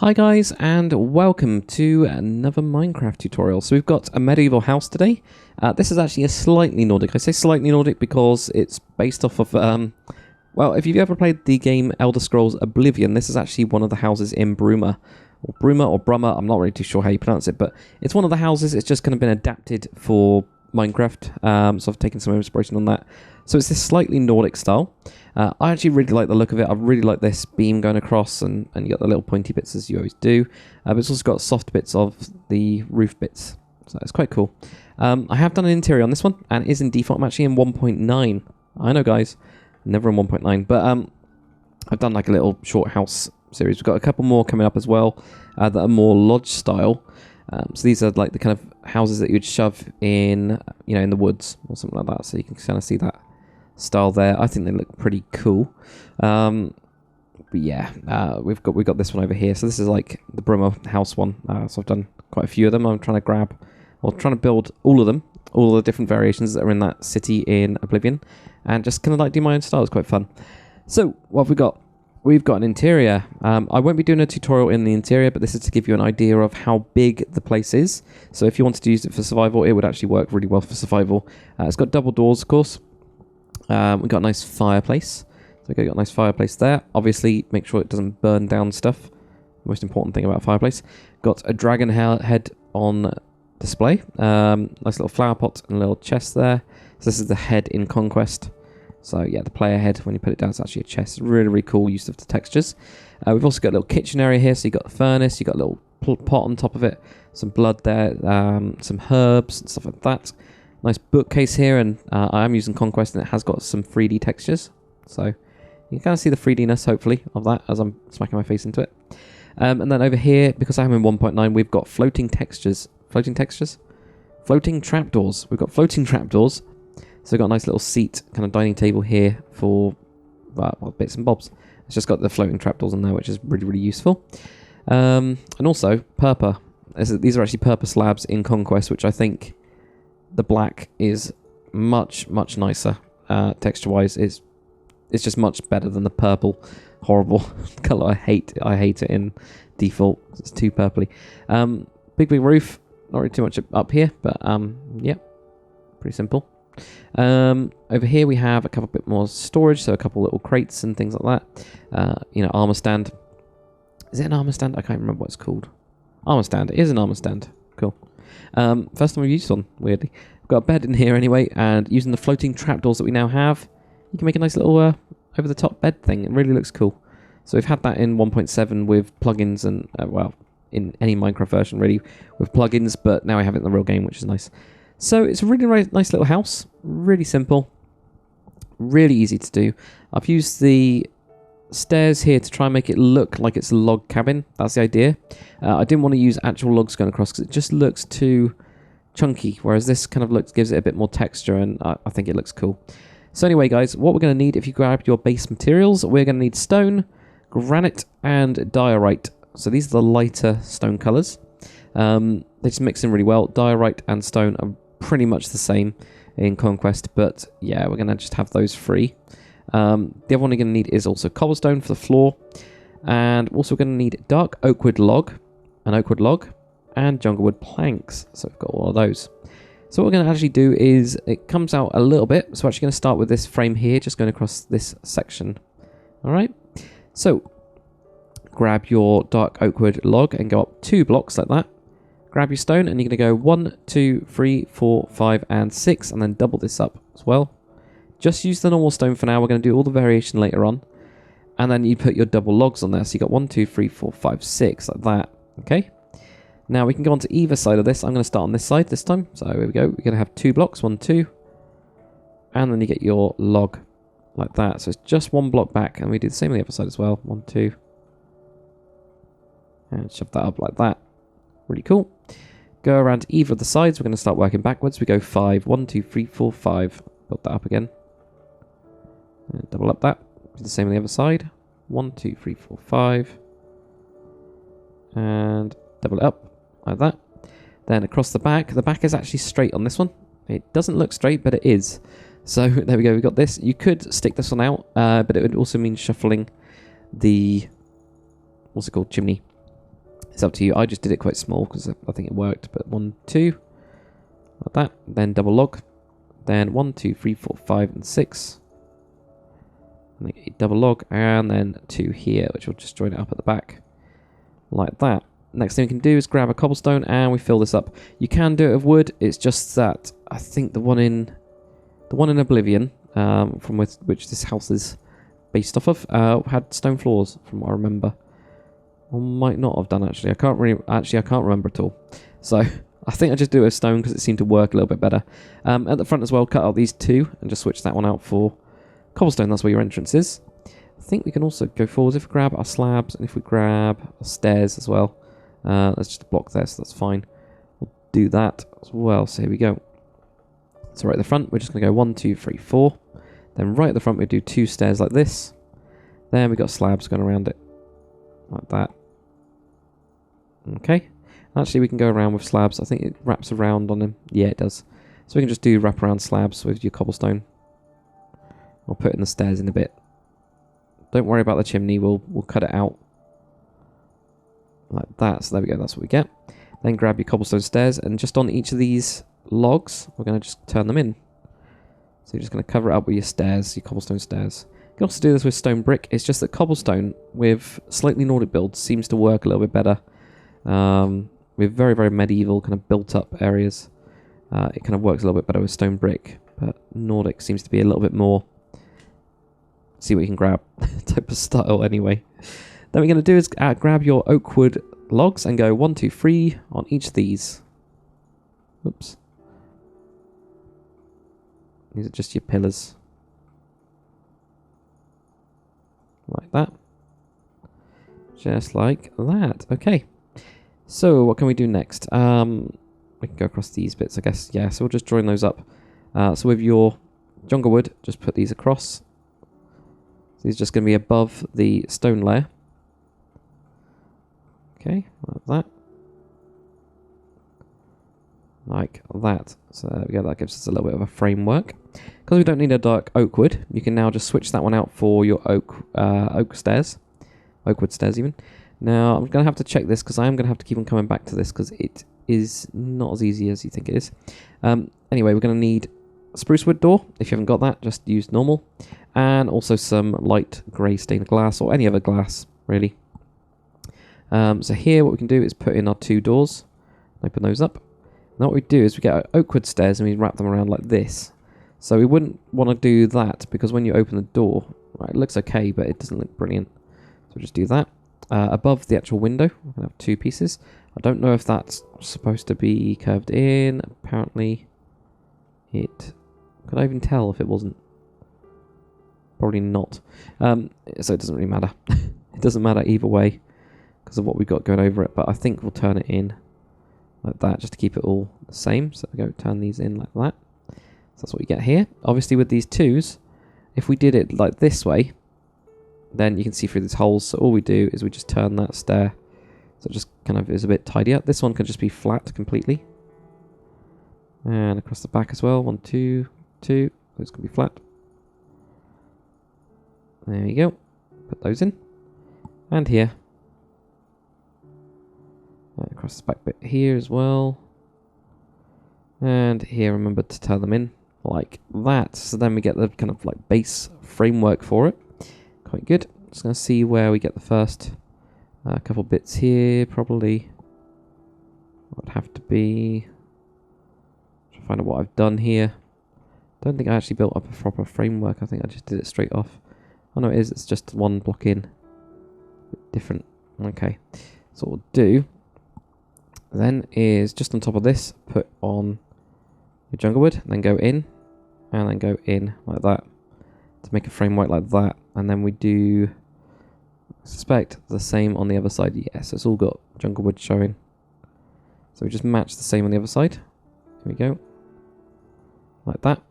Hi guys, and welcome to another Minecraft tutorial. So we've got a medieval house today. This is actually a slightly Nordic. I say slightly Nordic because it's based off of, well, if you've ever played the game Elder Scrolls Oblivion, this is actually one of the houses in Bruma. Or Bruma, I'm not really too sure how you pronounce it, but it's one of the houses. It's just kind of been adapted for Minecraft, so I've taken some inspiration on that. So it's this slightly Nordic style. I actually really like the look of it. I really like this beam going across, and you got the little pointy bits as you always do. But it's also got soft bits of the roof bits, so it's quite cool. I have done an interior on this one, and it is in default. I'm actually in 1.9. I know, guys, never in 1.9, but I've done like a little short house series. We've got a couple more coming up as well that are more lodge style. So these are like the kind of houses that you'd shove in, you know, in the woods or something like that. So you can kind of see that style there. I think they look pretty cool. But yeah, we've got this one over here. So this is like the Bruma house one. So I've done quite a few of them. I'm trying to build all of them, all the different variations that are in that city in Oblivion, and just kind of like do my own style. It's quite fun. So what have we got? We've got an interior. I won't be doing a tutorial in the interior, but this is to give you an idea of how big the place is. So if you wanted to use it for survival, it would actually work really well for survival. It's got double doors, of course. We've got a nice fireplace. So we've got a nice fireplace there. Obviously, make sure it doesn't burn down stuff. Most important thing about a fireplace. Got a dragon head on display. Nice little flower pot and a little chest there. So this is the head in Conquest. So yeah, the player head, when you put it down, it's actually a chest. Really, really cool use of the textures. We've also got a little kitchen area here. So you've got the furnace, you've got a little pot on top of it, some blood there, some herbs and stuff like that. Nice bookcase here, and I am using Conquest, and it has got some 3D textures. So you can kind of see the 3D-ness, hopefully, of that as I'm smacking my face into it. And then over here, because I'm in 1.9, we've got floating textures. Floating textures? Floating trapdoors. We've got floating trapdoors. So we've got a nice little seat, kind of dining table here for well, bits and bobs. It's just got the floating trapdoors in there, which is really, really useful. And also, purple. These are actually purple slabs in Conquest, which I think the black is much, much nicer texture-wise. It's just much better than the purple, horrible colour. I hate it in default. It's too purpley. Big roof. Not really too much up here, but yeah, pretty simple. Over here we have a couple bit more storage, so a couple little crates and things like that. You know, armor stand. Is it an armor stand? I can't remember what it's called. Armor stand. It is an armor stand. Cool. First time we've used one, weirdly. We've got a bed in here anyway, and using the floating trapdoors that we now have, you can make a nice little over-the-top bed thing. It really looks cool. So we've had that in 1.7 with plugins and, well, in any Minecraft version really with plugins, but now I have it in the real game, which is nice. So it's a really nice little house, really simple, really easy to do. I've used the stairs here to try and make it look like it's a log cabin. That's the idea. I didn't want to use actual logs going across because it just looks too chunky, whereas this kind of gives it a bit more texture, and I think it looks cool. So anyway, guys, what we're going to need, if you grab your base materials, we're going to need stone, granite, and diorite. So these are the lighter stone colours. They just mix in really well. Diorite and stone are pretty much the same in Conquest, but yeah, we're going to just have those free. The other one we're going to need is also cobblestone for the floor, and also we're going to need dark oakwood log, and junglewood planks. So we've got all of those. So what we're going to actually do is, it comes out a little bit, so we're actually going to start with this frame here, just going across this section. Alright, so grab your dark oakwood log and go up 2 blocks like that. Grab your stone, and you're going to go 1, 2, 3, 4, 5, and 6, and then double this up as well. Just use the normal stone for now. We're going to do all the variation later on. And then you put your double logs on there. So you got 1, 2, 3, 4, 5, 6, like that. Okay. Now we can go on to either side of this. I'm going to start on this side this time. So here we go. We're going to have 2 blocks, 1, 2. And then you get your log like that. So it's just 1 block back. And we do the same on the other side as well. 1, 2. And shove that up like that. Really cool. Go around either of the sides. We're going to start working backwards. We go 5. 1, 2, 3, 4, 5. Build that up again. And double up that. Do the same on the other side. 1, 2, 3, 4, 5. And double it up like that. Then across the back. The back is actually straight on this one. It doesn't look straight, but it is. So there we go. We've got this. You could stick this one out, but it would also mean shuffling the, what's it called, chimney. It's up to you. I just did it quite small because I think it worked. But 1, 2, like that. Then double log. Then 1, 2, 3, 4, 5, and 6. And double log, and then 2 here, which will just join it up at the back, like that. Next thing we can do is grab a cobblestone, and we fill this up. You can do it with wood. It's just that I think the one in Oblivion, from which this house is based off of, had stone floors, from what I remember. Or might not have done actually. I can't remember at all. So I think I just do it with stone because it seemed to work a little bit better. At the front as well, cut out these 2 and just switch that one out for cobblestone. That's where your entrance is. I think we can also go forwards if we grab our slabs and if we grab our stairs as well. Let's just block there, so that's fine. We'll do that as well. So here we go. So right at the front, we're just going to go 1, 2, 3, 4. Then right at the front, we do 2 stairs like this. Then we've got slabs going around it, like that. Okay. Actually, we can go around with slabs. I think it wraps around on them. Yeah, it does. So we can just do wraparound slabs with your cobblestone. I'll put in the stairs in a bit. Don't worry about the chimney. We'll cut it out like that. So there we go. That's what we get. Then grab your cobblestone stairs, and just on each of these logs, we're going to just turn them in. So you're just going to cover it up with your stairs, your cobblestone stairs. You can also do this with stone brick. It's just that cobblestone with slightly Nordic builds seems to work a little bit better. With very, very medieval kind of built up areas, it kind of works a little bit better with stone brick. But Nordic seems to be a little bit more see what you can grab type of style anyway. Then what we're going to do is grab your oak wood logs and go 1, 2, 3 on each of these. Oops. These are just your pillars. Like that. Just like that. Okay. So what can we do next? We can go across these bits, I guess. Yeah, so we'll just join those up. So with your jungle wood, just put these across. So these are just going to be above the stone layer. Okay, like that. Like that. So there we go, that gives us a little bit of a framework. Because we don't need a dark oak wood, you can now just switch that one out for your oak stairs. Oak wood stairs even. Now, I'm going to have to check this because I am going to have to keep on coming back to this because it is not as easy as you think it is. Anyway, we're going to need a spruce wood door. If you haven't got that, just use normal. And also some light grey stained glass or any other glass, really. So here what we can do is put in our 2 doors. Open those up. Now what we do is we get our oak wood stairs and we wrap them around like this. So we wouldn't want to do that because when you open the door, right, it looks okay, but it doesn't look brilliant. So we'll just do that. Above the actual window, we're going to have 2 pieces. I don't know if that's supposed to be curved in. Apparently it... Could I even tell if it wasn't? Probably not. So it doesn't really matter. It doesn't matter either way because of what we've got going over it. But I think we'll turn it in like that just to keep it all the same. So we go turn these in like that. So that's what you get here. Obviously with these 2s, if we did it like this way, then you can see through these holes. So all we do is we just turn that stair. So it just kind of is a bit tidier. This one can just be flat completely. And across the back as well. 1, 2, 2. Those can be flat. There you go. Put those in. And here. And across the back bit here as well. And here, remember to turn them in like that. So then we get the kind of like base framework for it. Quite good. Just going to see where we get the first couple bits here. Probably would have to be... Try to find out what I've done here. Don't think I actually built up a proper framework. I think I just did it straight off. Oh no, it is. It's just one block in. Different. Okay. So what we'll do then is just on top of this, put on your jungle wood, then go in, and then go in like that to make a framework like that. And then we do, I suspect, the same on the other side. Yes, it's all got jungle wood showing. So we just match the same on the other side. Here we go. Like that.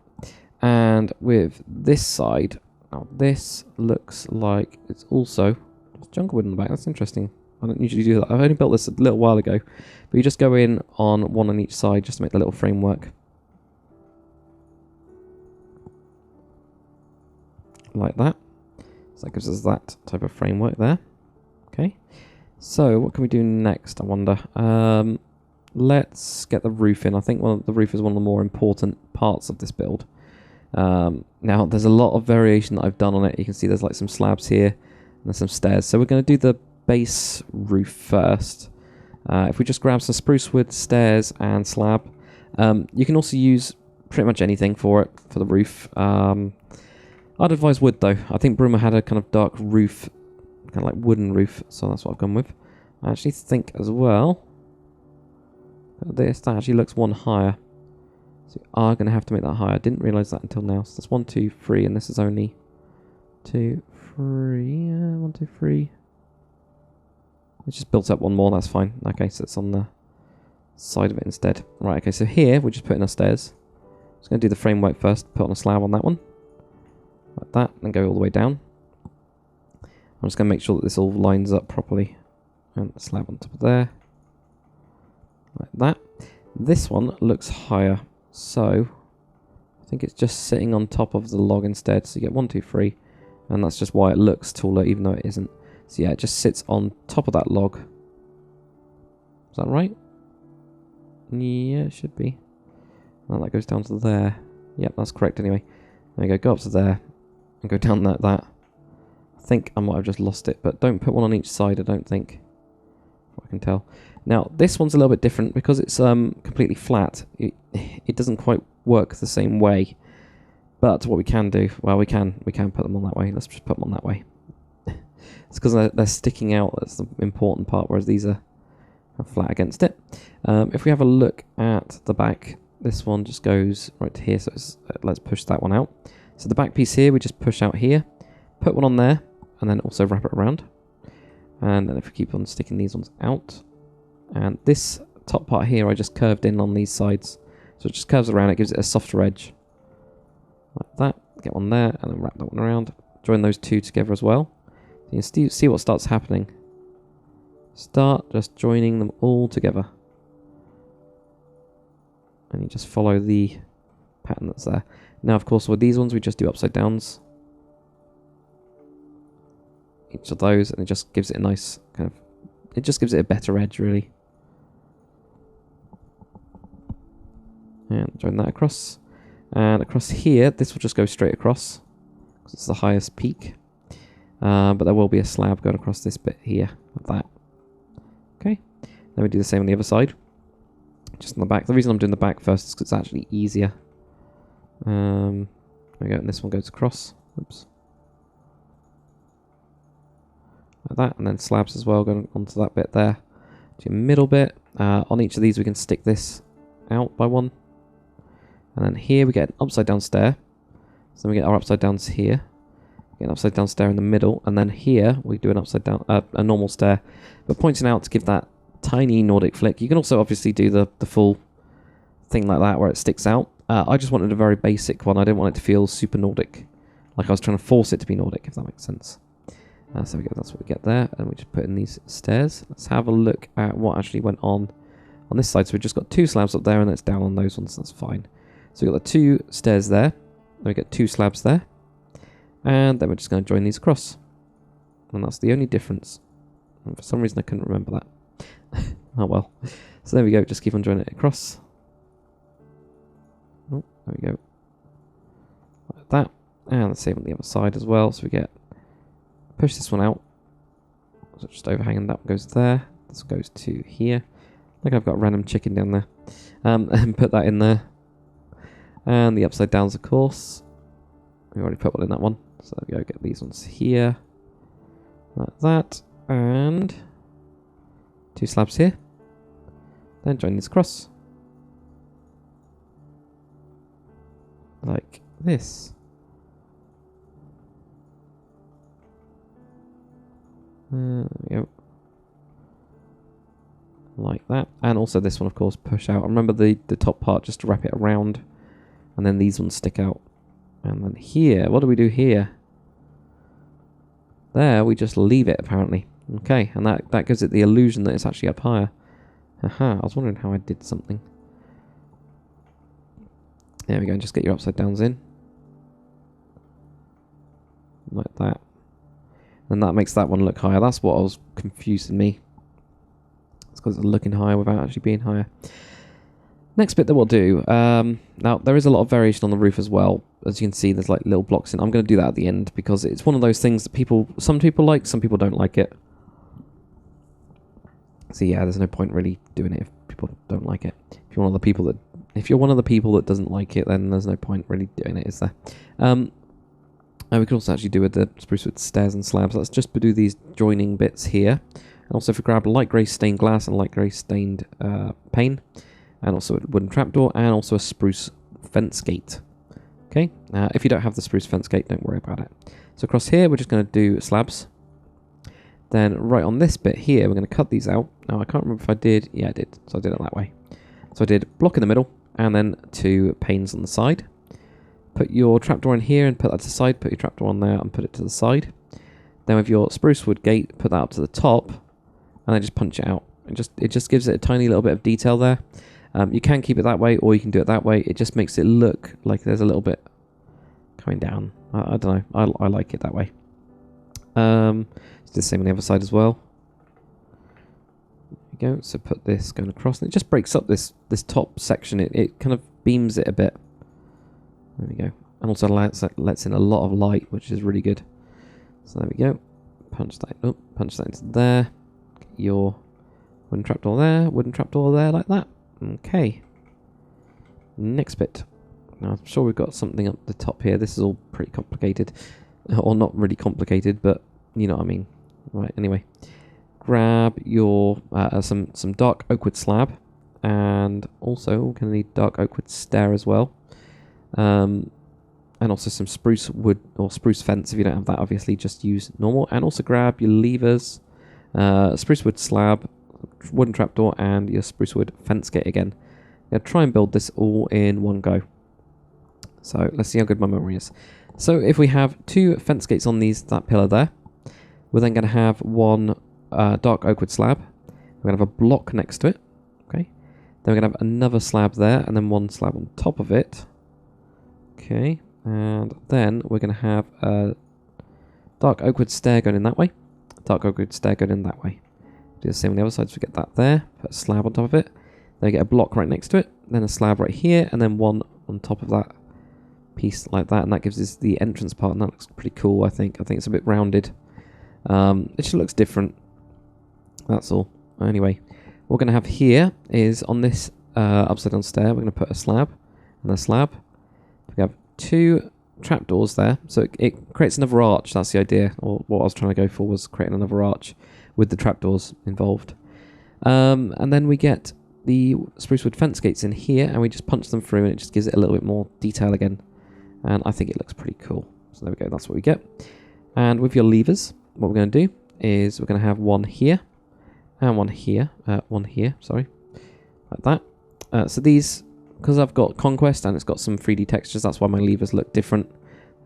And with this side, now this looks like it's also just jungle wood in the back. That's interesting. I don't usually do that. I've only built this a little while ago. But you just go in on one on each side just to make the little framework. Like that. So that gives us that type of framework there. Okay. So, what can we do next, I wonder? Let's get the roof in. I think the roof is one of the more important parts of this build. Now, there's a lot of variation that I've done on it. You can see there's like some slabs here, and there's some stairs. So we're going to do the base roof first. If we just grab some spruce wood, stairs, and slab. You can also use pretty much anything for it, for the roof. I'd advise wood, though. I think Bruma had a kind of dark roof, kind of like wooden roof, so that's what I've gone with. I actually think as well, that actually looks one higher. So we are going to have to make that higher. I didn't realise that until now. So that's 1, 2, 3, and this is only 2, 3, 1, 2, 3. It's just built up one more, that's fine. Okay, so it's on the side of it instead. Right, okay, so here we're just putting our stairs. Just going to do the framework first, put on a slab on that one. Like that, and go all the way down. I'm just going to make sure that this all lines up properly. And the slab on top of there. Like that. This one looks higher, so I think it's just sitting on top of the log instead. So you get 1, 2, 3, and that's just why it looks taller, even though it isn't. So yeah, it just sits on top of that log. Is that right? Yeah, it should be. And that goes down to there. Yep, that's correct anyway. There you go, go up to there, and go down that. I think I might have just lost it, but don't put one on each side, I don't think. I can tell. Now, this one's a little bit different because it's completely flat. It doesn't quite work the same way. But what we can do, well, we can put them on that way. Let's just put them on that way. It's because they're sticking out. That's the important part, whereas these are flat against it. If we have a look at the back, this one just goes right to here. So let's push that one out. So the back piece here, we just push out here, put one on there, and then also wrap it around. And then if we keep on sticking these ones out, and this top part here, I just curved in on these sides. So it just curves around, it gives it a softer edge. Like that. Get one there, and then wrap that one around. Join those two together as well. You can see what starts happening. Start just joining them all together. And you just follow the pattern that's there. Now, of course, with these ones, we just do upside downs. Each of those, and it just gives it a nice kind of... It just gives it a better edge, really. And join that across. And across here, this will just go straight across, because it's the highest peak. But there will be a slab going across this bit here, of that. Okay. Then we do the same on the other side. Just on the back. The reason I'm doing the back first is because it's actually easier. There we go, and this one goes across. Oops. Like that, and then slabs as well, going onto that bit there. To your middle bit. On each of these we can stick this out by one. And then here we get an upside down stair. So then we get our upside downs here. Get an upside down stair in the middle, and then here we do an upside down, a normal stair. But pointing out to give that tiny Nordic flick. You can also obviously do the full thing like that where it sticks out. I just wanted a very basic one. I didn't want it to feel super Nordic. Like I was trying to force it to be Nordic, if that makes sense. So we go, that's what we get there, and we just put in these stairs. Let's have a look at what actually went on this side. So we've just got 2 slabs up there, and it's down on those ones, that's fine. So we've got the 2 stairs there, then we get 2 slabs there, and then we're just going to join these across. And that's the only difference. And for some reason I couldn't remember that. Oh well. So there we go, just keep on joining it across. Oh, there we go. Like that. And the same on the other side as well. So we get... Push this one out. So just overhanging, that one goes there. This goes to here. Like I've got a random chicken down there. And put that in there. And the upside downs, of course. We already put one in that one. So there we go, get these ones here. Like that. And 2 slabs here. Then join these across. Like this. There we go. Like that. And also this one, of course, push out. Remember the top part, just to wrap it around. And then these ones stick out. And then here, what do we do here? There, we just leave it, apparently. Okay, and that gives it the illusion that it's actually up higher. Haha, I was wondering how I did something. There we go, and just get your upside downs in. Like that. And that makes that one look higher. That's what was confusing me. because it's looking higher without actually being higher. Next bit that we'll do, now there is a lot of variation on the roof as well. As you can see, there's like little blocks in. I'm going to do that at the end because it's one of those things that some people like, some people don't like it. So yeah, there's no point really doing it if people don't like it. If you're one of the people that doesn't like it, then there's no point really doing it, is there? And we can also actually do with the Spruce Hood stairs and slabs. Let's just do these joining bits here. And also if we grab light grey stained glass and light grey stained pane, and also a wooden trapdoor, and also a spruce fence gate. Okay, if you don't have the spruce fence gate, don't worry about it. So across here, we're just going to do slabs. Then right on this bit here, we're going to cut these out. Now, I can't remember if I did. Yeah, I did. So I did it that way. So I did block in the middle, and then 2 panes on the side. Put your trapdoor in here and put that to the side. Put your trapdoor on there and put it to the side. Then with your spruce wood gate, put that up to the top, and then just punch it out. It just gives it a tiny little bit of detail there. You can keep it that way, or you can do it that way. It just makes it look like there's a little bit coming down. I don't know. I like it that way. It's the same on the other side as well. There we go. So put this going across, and it just breaks up this top section. It kind of beams it a bit. There we go. And also lets in a lot of light, which is really good. So there we go. Punch that into there. Get your wooden trapdoor there, like that. Okay. Next bit. Now I'm sure we've got something up the top here. This is all pretty complicated. Or not really complicated, but you know what I mean. Right, anyway. Grab your some dark oak wood slab. And also we're going to need dark oak wood stair as well. And also some spruce wood or spruce fence. If you don't have that, obviously just use normal. And also grab your levers, spruce wood slab, wooden trapdoor, and your spruce wood fence gate again. I'm going to try and build this all in one go. So let's see how good my memory is. So if we have 2 fence gates on that pillar there, we're then going to have 1 dark oak wood slab. We're going to have a block next to it. Okay. Then we're going to have another slab there, and then 1 slab on top of it. Okay. And then we're going to have a dark oak wood stair going in that way. Dark oak wood stair going in that way. Do the same on the other side, so we get that there. Put a slab on top of it. Then we get a block right next to it. Then a slab right here, and then 1 on top of that piece like that. And that gives us the entrance part, and that looks pretty cool, I think. I think it's a bit rounded. It just looks different. That's all. Anyway, what we're going to have here is on this upside down stair, we're going to put a slab and a slab. We have 2 trapdoors there, so it creates another arch. That's the idea, or what I was trying to go for was creating another arch with the trapdoors involved. And then we get the spruce wood fence gates in here, and we just punch them through, and it just gives it a little bit more detail again. And I think it looks pretty cool. So there we go, that's what we get. And with your levers, what we're going to do is we're going to have 1 here, and 1 here, sorry, like that. So these, because I've got Conquest and it's got some 3D textures, that's why my levers look different.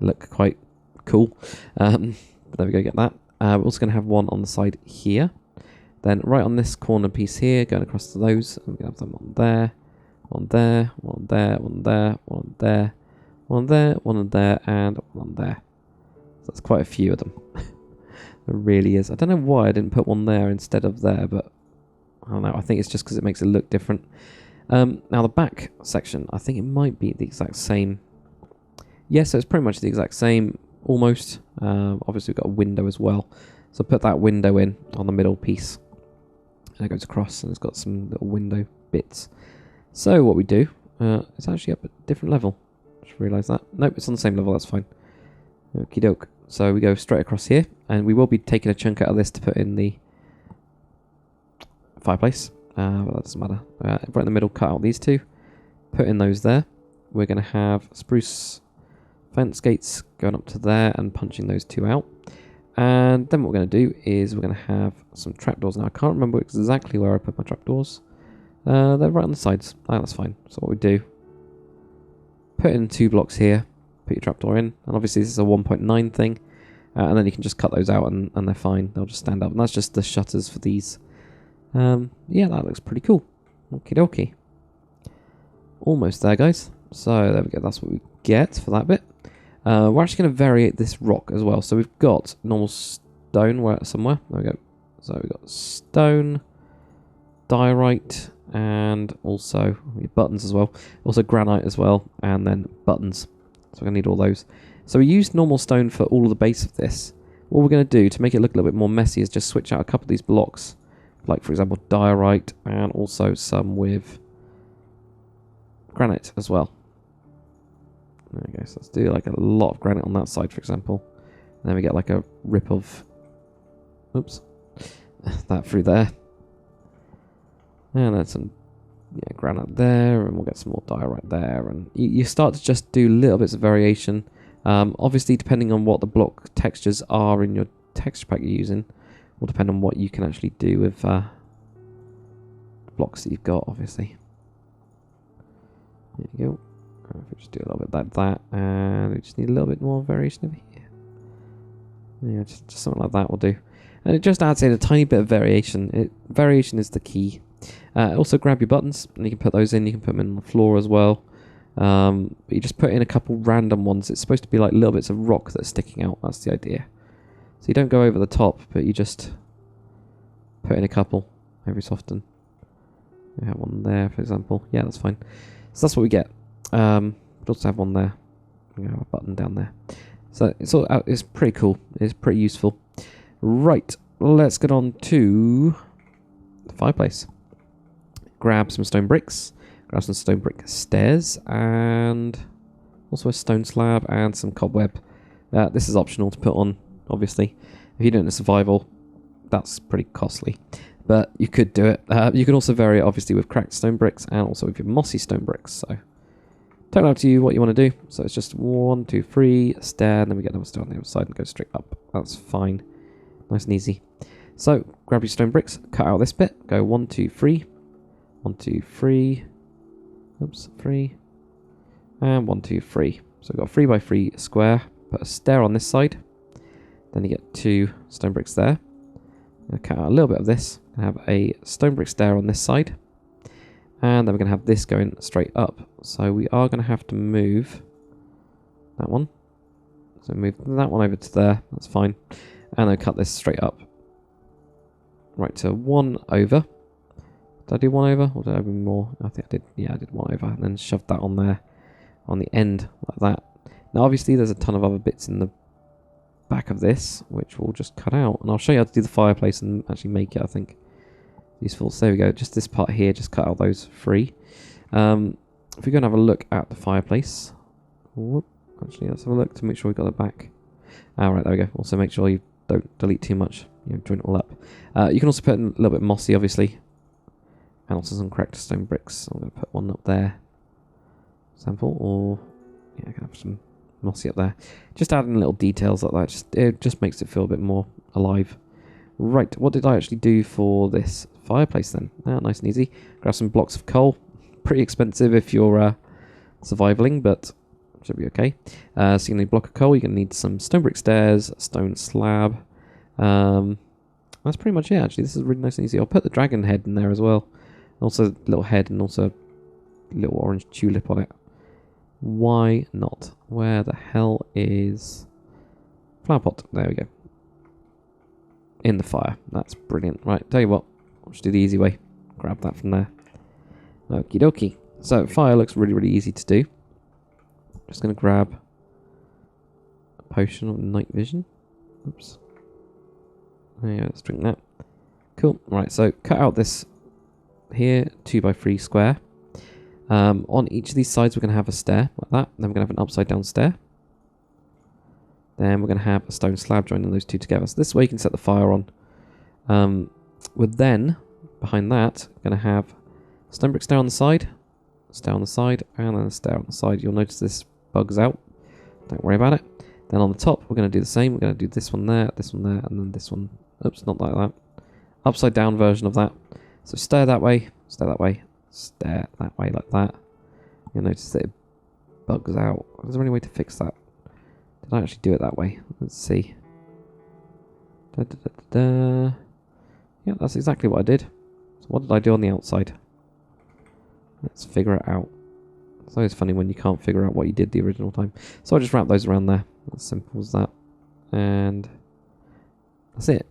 They look quite cool. But there we go, get that. We're also going to have 1 on the side here. Then right on this corner piece here, going across to those, and we're going to have them on there, one there, one there, one there, one there, one there, one on there, and one on there. So that's quite a few of them. There really is. I don't know why I didn't put 1 there instead of there, but I don't know. I think it's just because it makes it look different. Now the back section, I think it might be the exact same. Yes, so it's pretty much the exact same, almost. Obviously we've got a window as well. So put that window in on the middle piece. And it goes across, and it's got some little window bits. So what we do, it's actually up at a different level. Just realised that. Nope, it's on the same level, that's fine. Okie doke. So we go straight across here, and we will be taking a chunk out of this to put in the fireplace. But that doesn't matter. Right in the middle, cut out these 2. Put in those there. We're going to have spruce fence gates going up to there and punching those 2 out. And then what we're going to do is we're going to have some trapdoors. Now I can't remember exactly where I put my trapdoors. They're right on the sides. Oh, that's fine. So what we do, put in 2 blocks here, put your trapdoor in, and obviously this is a 1.9 thing, and then you can just cut those out and they're fine. They'll just stand up. And that's just the shutters for these. Yeah, that looks pretty cool. Okie dokie. Almost there, guys. So there we go. That's what we get for that bit. We're actually going to variate this rock as well. So we've got normal stone somewhere. There we go. So we've got stone, diorite, and also buttons as well. Also granite as well, and then buttons. So we're going to need all those. So we used normal stone for all of the base of this. What we're going to do to make it look a little bit more messy is just switch out a couple of these blocks. Like, for example, diorite, and also some with granite as well. There we go. So let's do like a lot of granite on that side, for example. And then we get like a rip of... Oops. That through there. And then some granite there, and we'll get some more diorite there. And you start to just do little bits of variation. Obviously, depending on what the block textures are in your texture pack you're using, will depend on what you can actually do with the blocks that you've got, obviously. There you go. If we just do a little bit like that, and we just need a little bit more variation over here. Yeah, just something like that will do. And it just adds in a tiny bit of variation. Variation is the key. Also grab your buttons, and you can put those in. You can put them in on the floor as well. But you just put in a couple random ones. It's supposed to be like little bits of rock that are sticking out. That's the idea. So you don't go over the top, but you just put in a couple every so often. We have one there, for example. Yeah, that's fine. So that's what we get. But also have one there. We have a button down there. So it's pretty cool. It's pretty useful. Right, let's get on to the fireplace. Grab some stone bricks. Grab some stone brick stairs, and also a stone slab and some cobweb. This is optional to put on, obviously. If you're doing a survival, that's pretty costly. But you could do it. You can also vary it, obviously, with cracked stone bricks and also with your mossy stone bricks. So, totally up to you what you want to do. So it's just 1, 2, 3, a stair, and then we get another stair on the other side and go straight up. That's fine. Nice and easy. So, grab your stone bricks, cut out this bit, go 1, 2, 3. 1, 2, 3. Oops, 3. And 1, 2, 3. So we've got a 3 by 3 square. Put a stair on this side. Then you get 2 stone bricks there. I'm going to cut out a little bit of this. I have a stone brick stair on this side. And then we're going to have this going straight up. So we are going to have to move that one. So move that one over to there. That's fine. And then cut this straight up. Right, to 1 over. Did I do 1 over? Or did I do more? I think I did. Yeah, I did 1 over. And then shoved that on there. On the end, like that. Now, obviously, there's a ton of other bits in the back of this, which we'll just cut out. And I'll show you how to do the fireplace and actually make it, I think, useful. So there we go. Just this part here, just cut out those 3. If we go and have a look at the fireplace. Whoop, actually, let's have a look to make sure we've got it back. Right, there we go. Also, make sure you don't delete too much. Join it all up. You can also put in a little bit mossy, obviously. And also some cracked stone bricks. I'm going to put one up there. Example, or yeah, I can have some mossy up there. Just adding little details like that. It just makes it feel a bit more alive. Right, what did I actually do for this fireplace then? Nice and easy. Grab some blocks of coal. Pretty expensive if you're survivaling, but should be okay. So you're going to need a block of coal. You're going to need some stone brick stairs, a stone slab. That's pretty much it, actually. This is really nice and easy. I'll put the dragon head in there as well. Also a little head and also a little orange tulip on it. Why not? Where the hell is flower pot? There we go. In the fire. That's brilliant. Right, tell you what. I'll just do the easy way. Grab that from there. Okie dokie. So fire looks really, really easy to do. Just going to grab a potion of night vision. Oops. Yeah, let's drink that. Cool. Right, so cut out this here 2 by 3 square. On each of these sides we're going to have a stair like that. Then we're going to have an upside down stair. Then we're going to have a stone slab joining those two together. So this way you can set the fire on. We're then, behind that, going to have stone brick stair on the side, stair on the side, and then a stair on the side. You'll notice this bugs out. Don't worry about it. Then on the top we're going to do the same. We're going to do this one there, and then this one. Oops, not like that. Upside down version of that. So stair that way, stair that way, stair that way like that. You'll notice that it bugs out. Is there any way to fix that? Did I actually do it that way? Let's see. Yeah, that's exactly what I did. So what did I do on the outside? Let's figure it out. It's always funny when you can't figure out what you did the original time. So I just wrap those around there. As simple as that. And that's it.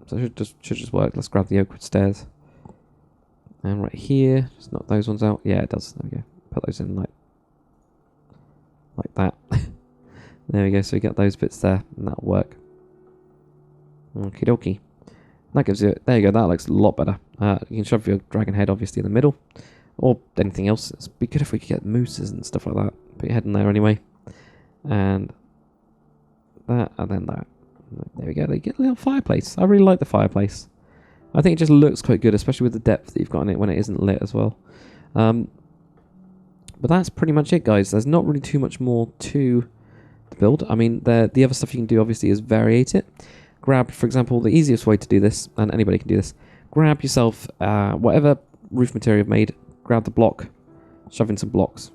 So it should just work. Let's grab the oak wood stairs. And right here, just knock those ones out. Yeah, it does. There we go. Put those in like that. There we go. So we get those bits there, and that'll work. Okie dokie. That gives you. There you go. That looks a lot better. You can shove your dragon head obviously in the middle, or anything else. It'd be good if we could get mooses and stuff like that. Put your head in there anyway, and that, and then that. There we go. They get a little fireplace. I really like the fireplace. I think it just looks quite good, especially with the depth that you've got in it when it isn't lit as well. But that's pretty much it, guys. There's not really too much more to the build. I mean, the other stuff you can do, obviously, is variate it. Grab, for example, the easiest way to do this, and anybody can do this, grab yourself whatever roof material you've made, grab the block, shove in some blocks.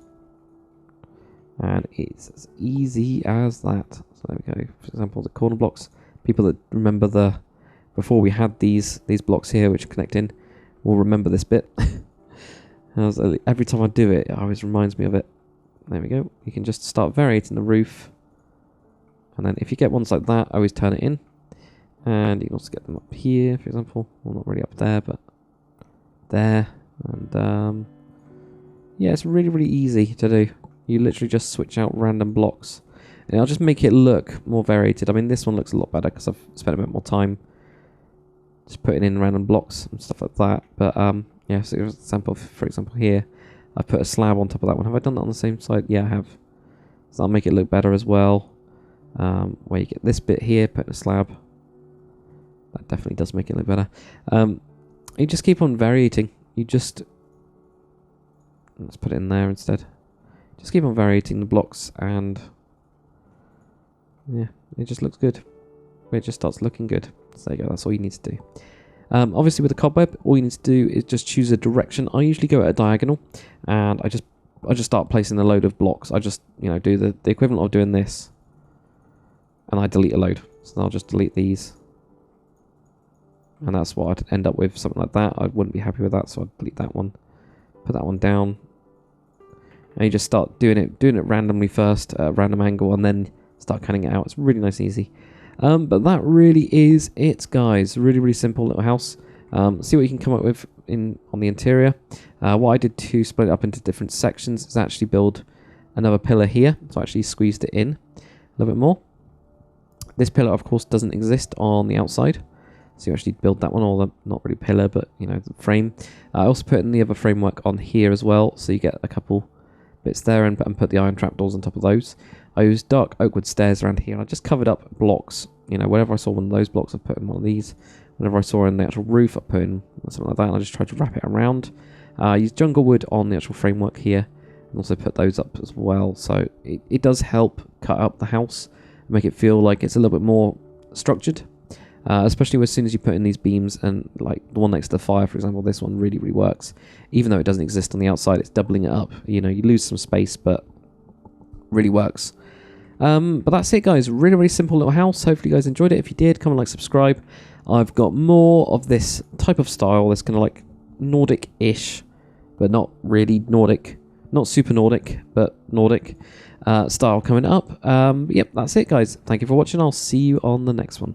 And it's as easy as that. So there we go. For example, the corner blocks. People that remember before we had these blocks here which connect in will remember this bit. Every time I do it, it always reminds me of it. There we go. You can just start variating the roof. And then if you get ones like that, I always turn it in. And you can also get them up here, for example. Well, not really up there, but there. And yeah, it's really, really easy to do. You literally just switch out random blocks. And I'll just make it look more variated. I mean, this one looks a lot better because I've spent a bit more time just putting in random blocks and stuff like that. But yeah, so for example here, I've put a slab on top of that one. Have I done that on the same side? Yeah, I have. So I'll make it look better as well. Where you get this bit here, put a slab. That definitely does make it look better. You just keep on variating. Let's put it in there instead. Just keep on variating the blocks, and yeah, it just looks good. It just starts looking good. So there you go, that's all you need to do. Obviously with the cobweb, all you need to do is just choose a direction. I usually go at a diagonal, and I just start placing a load of blocks. I just, do the equivalent of doing this, and I delete a load. So I'll just delete these. And that's what I'd end up with, something like that. I wouldn't be happy with that, so I'd delete that one. Put that one down. And you just start doing it randomly first, at a random angle, and then start cutting it out. It's really nice and easy. But that really is it, guys. Really, really simple little house. See what you can come up with on the interior. What I did to split it up into different sections is actually build another pillar here. So I actually squeezed it in a little bit more. This pillar, of course, doesn't exist on the outside. So you actually build that one, or not really pillar, but the frame. I also put in the other framework on here as well, so you get a couple bits there, and put the iron trapdoors on top of those. I used dark oakwood stairs around here. I just covered up blocks. Whenever I saw one of those blocks, I put in one of these. Whenever I saw in the actual roof, I put in something like that, and I just tried to wrap it around. I used jungle wood on the actual framework here, and also put those up as well. So it does help cut up the house and make it feel like it's a little bit more structured. Especially as soon as you put in these beams, and like the one next to the fire, for example, this one really, really works. Even though it doesn't exist on the outside, it's doubling it up. You lose some space, but really works. But that's it, guys. Really, really simple little house. Hopefully you guys enjoyed it. If you did, come and subscribe. I've got more of this type of style. That's kind of like Nordic-ish, but not really Nordic. Not super Nordic, but Nordic style coming up. Yep, that's it, guys. Thank you for watching. I'll see you on the next one.